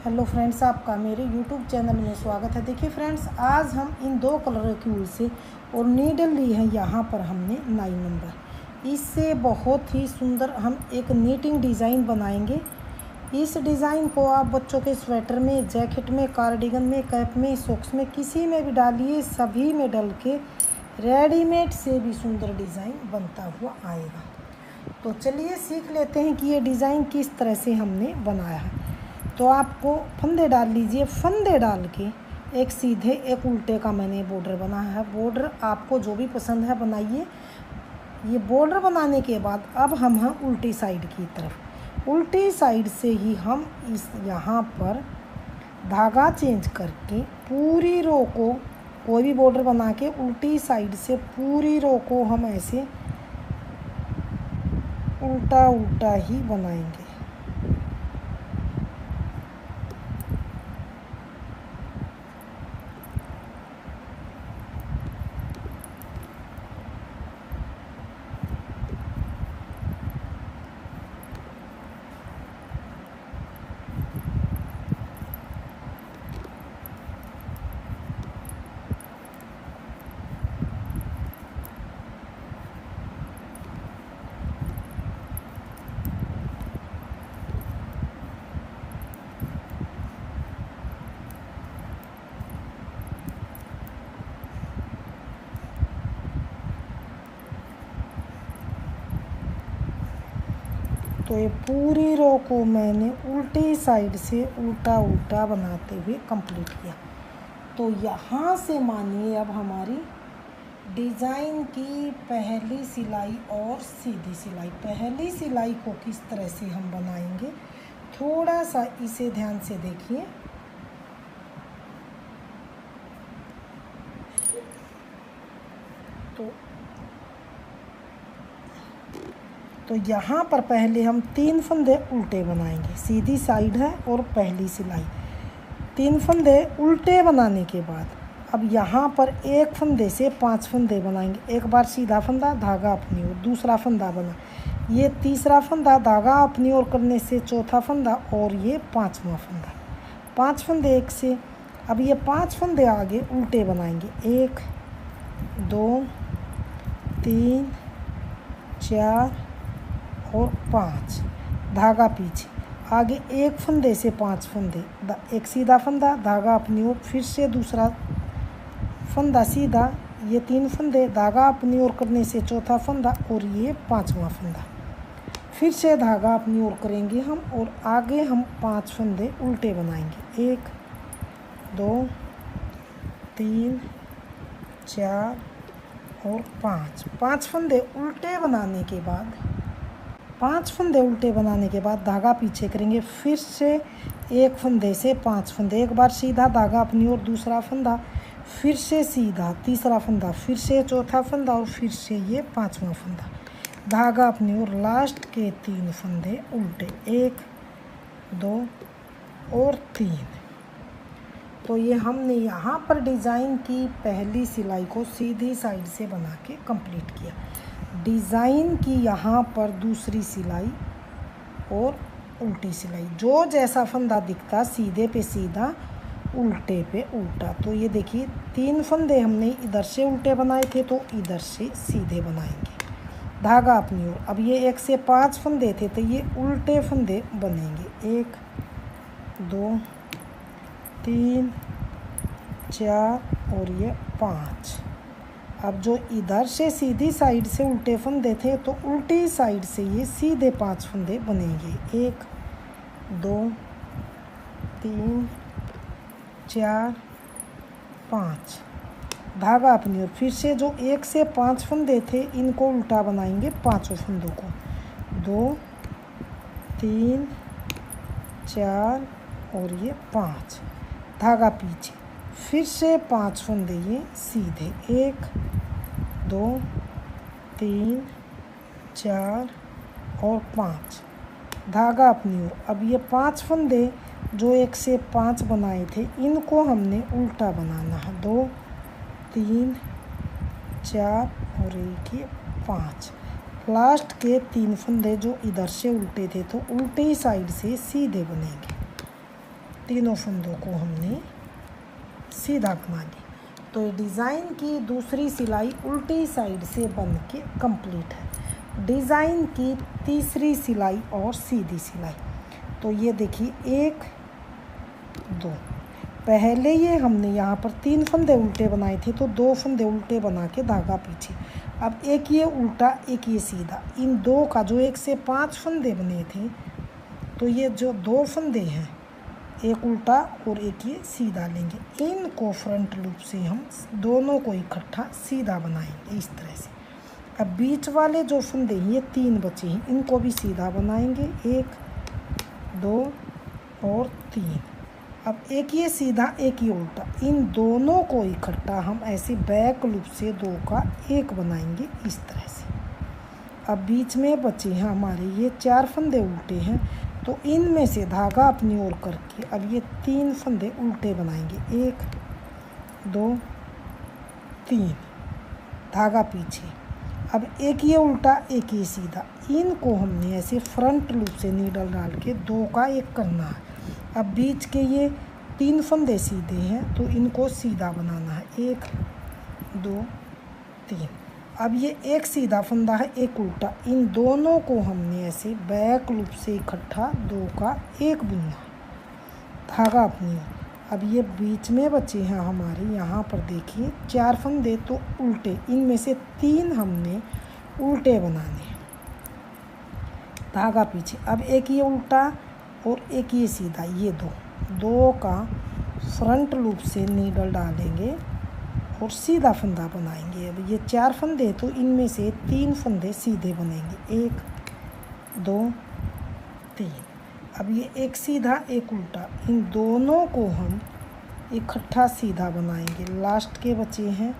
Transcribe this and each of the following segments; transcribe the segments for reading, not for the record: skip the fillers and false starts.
Hello friends, आपका मेरे YouTube channel में स्वागत है। देखिए फ्रेंड्स, आज हम इन दो कलरों की ऊल से और नीडल ली है यहाँ पर हमने 9 नंबर। इससे बहुत ही सुंदर हम एक नीटिंग डिज़ाइन बनाएंगे। इस डिज़ाइन को आप बच्चों के स्वेटर में, जैकेट में, कार्डिगन में, कैप में, सॉक्स में, किसी में भी डालिए, सभी में डल के रेडीमेड से भी सुंदर डिज़ाइन बनता हुआ आएगा। तो चलिए सीख लेते हैं कि ये डिज़ाइन किस तरह से हमने बनाया है। तो आपको फंदे डाल लीजिए। फंदे डाल के एक सीधे एक उल्टे का मैंने बॉर्डर बनाया है। बॉर्डर आपको जो भी पसंद है बनाइए। ये बॉर्डर बनाने के बाद अब हम हैं उल्टी साइड की तरफ। उल्टी साइड से ही हम इस यहाँ पर धागा चेंज करके पूरी रो को, कोई भी बॉर्डर बना के उल्टी साइड से पूरी रो को हम ऐसे उल्टा उल्टा ही बनाएंगे। तो ये पूरी रो को मैंने उल्टी साइड से उल्टा उल्टा बनाते हुए कंप्लीट किया। तो यहाँ से मानिए अब हमारी डिज़ाइन की पहली सिलाई और सीधी सिलाई। पहली सिलाई को किस तरह से हम बनाएंगे, थोड़ा सा इसे ध्यान से देखिए। तो यहाँ पर पहले हम 3 फंदे उल्टे बनाएंगे। सीधी साइड है और पहली सिलाई। 3 फंदे उल्टे बनाने के बाद अब यहाँ पर एक फंदे से 5 फंदे बनाएंगे। एक बार सीधा फंदा, धागा अपनी ओर, दूसरा फंदा बना, ये तीसरा फंदा, धागा अपनी ओर करने से चौथा फंदा, और ये 5वां फंदा। 5 फंदे एक से। अब ये 5 फंदे आगे उल्टे बनाएंगे। 1 2 3 4 और 5, धागा पीछे। आगे एक फंदे से 5 फंदे, एक सीधा फंदा, धागा अपनी ओर, फिर से दूसरा फंदा सीधा, ये 3 फंदे, धागा अपनी ओर करने से चौथा फंदा, और ये 5वां फंदा। फिर से धागा अपनी ओर करेंगे हम, और आगे हम 5 फंदे उल्टे बनाएंगे। 1 2 3 4 और 5 फंदे उल्टे बनाने के बाद 5 फंदे उल्टे बनाने के बाद धागा पीछे करेंगे। फिर से एक फंदे से 5 फंदे, एक बार सीधा, धागा अपनी ओर, दूसरा फंदा, फिर से सीधा, तीसरा फंदा, फिर से चौथा फंदा, और फिर से ये 5वां फंदा, धागा अपनी ओर। लास्ट के 3 फंदे उल्टे, 1 2 और 3। तो ये हमने यहाँ पर डिज़ाइन की पहली सिलाई को सीधी साइड से बना के कंप्लीट किया। डिज़ाइन की यहाँ पर दूसरी सिलाई और उल्टी सिलाई, जो जैसा फंदा दिखता, सीधे पे सीधा, उल्टे पे उल्टा। तो ये देखिए 3 फंदे हमने इधर से उल्टे बनाए थे, तो इधर से सीधे बनाएंगे, धागा अपनी ओर। अब ये 1 से 5 फंदे थे, तो ये उल्टे फंदे बनेंगे। 1 2 3 4 और ये 5। अब जो इधर से सीधी साइड से उल्टे फंदे थे, तो उल्टी साइड से ये सीधे 5 फंदे बनेंगे। 1 2 3 4 5, धागा अपनी ओर। फिर से जो 1 से 5 फंदे थे, इनको उल्टा बनाएंगे, 5 फंदों को। 2 3 4 और ये 5, धागा पीछे। फिर से 5 फंदे ये सीधे, 1 2 3 4 और 5, धागा अपनी ओर। अब ये 5 फंदे जो 1 से 5 बनाए थे, इनको हमने उल्टा बनाना है। 2 3 4 और एक ये 5। लास्ट के 3 फंदे जो इधर से उल्टे थे, तो उल्टी साइड से सीधे बनेंगे। तीनों फंदों को हमने सीधा बना लिया। तो डिज़ाइन की दूसरी सिलाई उल्टी साइड से बन के कंप्लीट है। डिज़ाइन की तीसरी सिलाई और सीधी सिलाई, तो ये देखिए 1 2, पहले ये हमने यहाँ पर 3 फंदे उल्टे बनाए थे, तो 2 फंदे उल्टे बना के धागा पीछे। अब एक ये उल्टा एक ये सीधा, इन दो का जो 1 से 5 फंदे बने थे, तो ये जो 2 फंदे हैं, एक उल्टा और एक ये सीधा लेंगे। इनको फ्रंट लूप से हम दोनों को इकट्ठा सीधा बनाएंगे इस तरह से। अब बीच वाले जो फंदे ये 3 बचे हैं, इनको भी सीधा बनाएंगे, 1 2 और 3। अब एक ये सीधा एक ये उल्टा, इन दोनों को इकट्ठा हम ऐसे बैक लूप से 2 का 1 बनाएंगे इस तरह से। अब बीच में बचे हैं हमारे ये 4 फंदे उल्टे हैं, तो इनमें से धागा अपनी ओर करके अब ये 3 फंदे उल्टे बनाएंगे, 1 2 3, धागा पीछे। अब एक ये उल्टा एक ये सीधा, इनको हमने ऐसे फ्रंट लूप से नीडल डाल के 2 का 1 करना है। अब बीच के ये 3 फंदे सीधे हैं, तो इनको सीधा बनाना है, 1 2 3। अब ये एक सीधा फंदा है एक उल्टा, इन दोनों को हमने ऐसे बैक लूप से इकट्ठा 2 का 1 बुनना, धागा अपनी। अब ये बीच में बचे हैं हमारे, यहाँ पर देखिए 4 फंदे तो उल्टे, इनमें से 3 हमने उल्टे बनाने, धागा पीछे। अब एक ये उल्टा और एक ये सीधा, ये 2 का फ्रंट लूप से नीडल डालेंगे और सीधा फंदा बनाएंगे। अब ये 4 फंदे, तो इनमें से 3 फंदे सीधे बनेंगे, 1 2 3। अब ये एक सीधा एक उल्टा, इन दोनों को हम इकट्ठा सीधा बनाएंगे। लास्ट के बचे हैं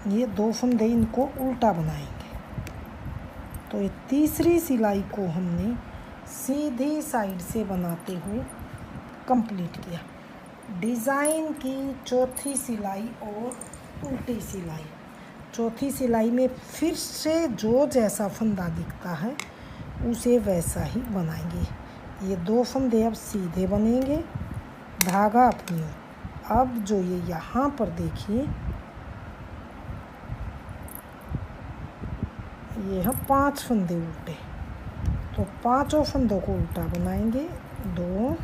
ये 2 फंदे, इनको उल्टा बनाएंगे। तो ये तीसरी सिलाई को हमने सीधी साइड से बनाते हुए कंप्लीट किया। डिज़ाइन की चौथी सिलाई और उल्टी सिलाई। चौथी सिलाई में फिर से जो जैसा फंदा दिखता है उसे वैसा ही बनाएंगे। ये 2 फंदे अब सीधे बनेंगे, धागा अपनी ओर। अब जो ये यहाँ पर देखिए, ये हैं 5 फंदे उल्टे, तो 5 फंदों को उल्टा बनाएंगे, 2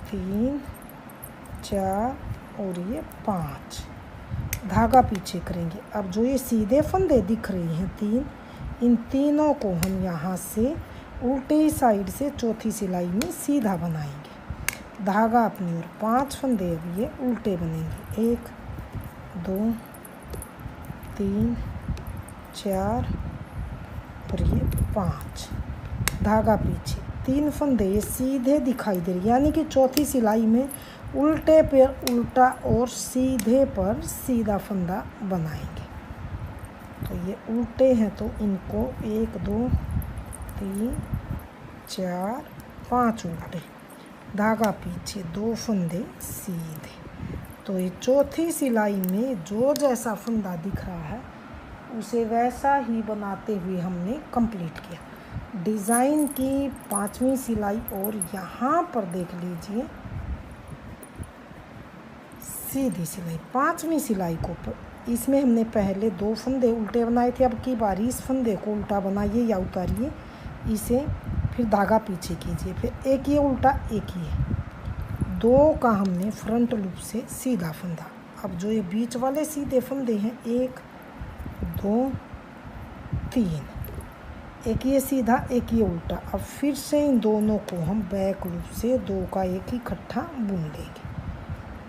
3 4 और ये 5, धागा पीछे करेंगे। अब जो ये सीधे फंदे दिख रहे हैं 3, इन तीनों को हम यहाँ से उल्टी साइड से चौथी सिलाई में सीधा बनाएंगे, धागा अपनी ओर। 5 फंदे अब ये उल्टे बनेंगे, 1 2 3 4 और ये 5, धागा पीछे। 3 फंदे ये सीधे दिखाई दे रही, यानी कि चौथी सिलाई में उल्टे पर उल्टा और सीधे पर सीधा फंदा बनाएंगे। तो ये उल्टे हैं, तो इनको 1 2 3 4 5 उल्टे, धागा पीछे, 2 फंदे सीधे। तो ये चौथी सिलाई में जो जैसा फंदा दिख रहा है उसे वैसा ही बनाते हुए हमने कंप्लीट किया। डिज़ाइन की 5वीं सिलाई, और यहाँ पर देख लीजिए सीधी सिलाई 5वीं सिलाई को, इसमें हमने पहले 2 फंदे उल्टे बनाए थे। अब की बारी इस फंदे को उल्टा बनाइए या उतारिए इसे, फिर धागा पीछे कीजिए, फिर एक ये उल्टा एक ये, 2 का हमने फ्रंट लूप से सीधा फंदा। अब जो ये बीच वाले सीधे फंदे हैं, 1 2 3, एक ये सीधा एक ये उल्टा। अब फिर से इन दोनों को हम बैक लूप से 2 का 1 इकट्ठा बुन लेंगे,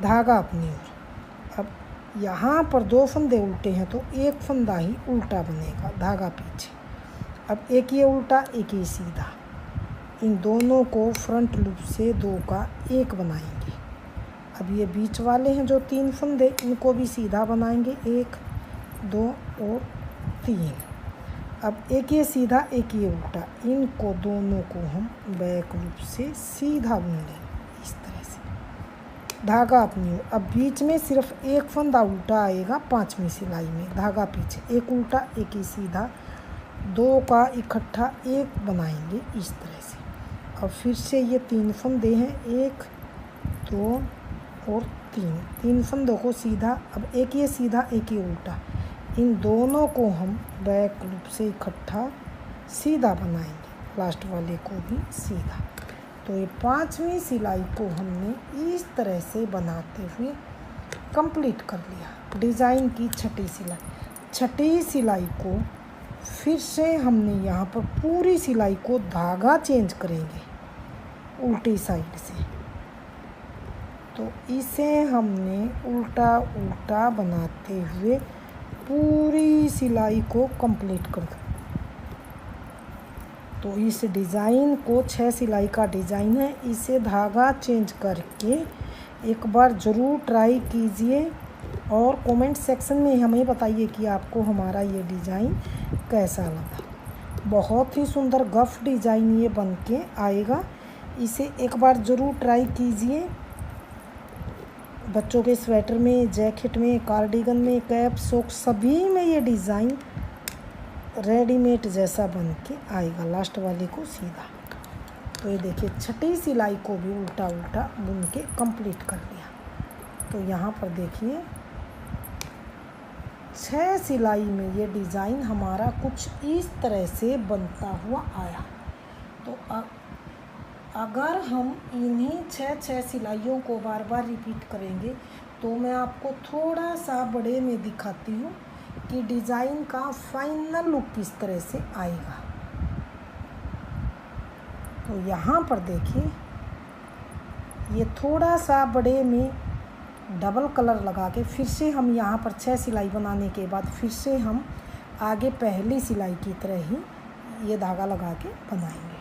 धागा अपनी ओर। अब यहाँ पर 2 फंदे उल्टे हैं, तो एक फंदा ही उल्टा बनेगा, धागा पीछे। अब एक ये उल्टा एक ये सीधा, इन दोनों को फ्रंट लूप से 2 का 1 बनाएंगे। अब ये बीच वाले हैं जो 3 फंदे, इनको भी सीधा बनाएंगे, 1 2 और 3। अब एक ये सीधा एक ये उल्टा, इनको दोनों को हम बैक लूप से सीधा बुन लेंगे इस तरह से, धागा अपनी ओर। अब बीच में सिर्फ एक फंदा उल्टा आएगा 5वीं सिलाई में, धागा पीछे, एक उल्टा एक ही सीधा, 2 का इकट्ठा 1 बनाएंगे इस तरह से। अब फिर से ये 3 फंदे हैं, 1 2 और 3 फंदों को सीधा, अब एक ये सीधा एक ये उल्टा, इन दोनों को हम बैक लूप से इकट्ठा सीधा बनाएंगे, लास्ट वाले को भी सीधा। तो ये 5वीं सिलाई को हमने इस तरह से बनाते हुए कंप्लीट कर लिया। डिज़ाइन की 6ठी सिलाई, 6ठी सिलाई को फिर से हमने यहाँ पर पूरी सिलाई को धागा चेंज करेंगे उल्टी साइड से। तो इसे हमने उल्टा उल्टा बनाते हुए पूरी सिलाई को कंप्लीट कर दिया। तो इस डिज़ाइन को 6 सिलाई का डिज़ाइन है, इसे धागा चेंज करके एक बार ज़रूर ट्राई कीजिए और कमेंट सेक्शन में हमें बताइए कि आपको हमारा ये डिज़ाइन कैसा लगा। बहुत ही सुंदर गफ डिज़ाइन ये बन के आएगा, इसे एक बार ज़रूर ट्राई कीजिए। बच्चों के स्वेटर में, जैकेट में, कार्डिगन में, कैप, सॉक्स सभी में ये डिज़ाइन रेडीमेड जैसा बन के आएगा, लास्ट वाले को सीधा। तो ये देखिए 6ठी सिलाई को भी उल्टा उल्टा बुन के कंप्लीट कर लिया। तो यहाँ पर देखिए 6 सिलाई में ये डिज़ाइन हमारा कुछ इस तरह से बनता हुआ आया। तो अगर हम इन्हीं 6 सिलाइयों को बार बार रिपीट करेंगे तो मैं आपको थोड़ा सा बड़े में दिखाती हूँ कि डिज़ाइन का फाइनल लुक किस तरह से आएगा। तो यहाँ पर देखिए ये थोड़ा सा बड़े में डबल कलर लगा के फिर से हम यहाँ पर 6 सिलाई बनाने के बाद फिर से हम आगे पहली सिलाई की तरह ही ये धागा लगा के बनाएंगे।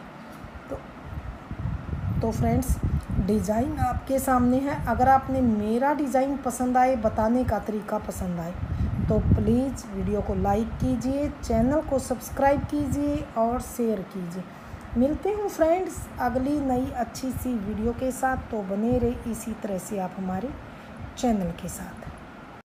तो फ्रेंड्स डिज़ाइन आपके सामने है। अगर आपने मेरा डिज़ाइन पसंद आए, बताने का तरीका पसंद आए तो प्लीज़ वीडियो को लाइक कीजिए, चैनल को सब्सक्राइब कीजिए और शेयर कीजिए। मिलते हूँ फ्रेंड्स अगली नई अच्छी सी वीडियो के साथ। तो बने रहे इसी तरह से आप हमारे चैनल के साथ।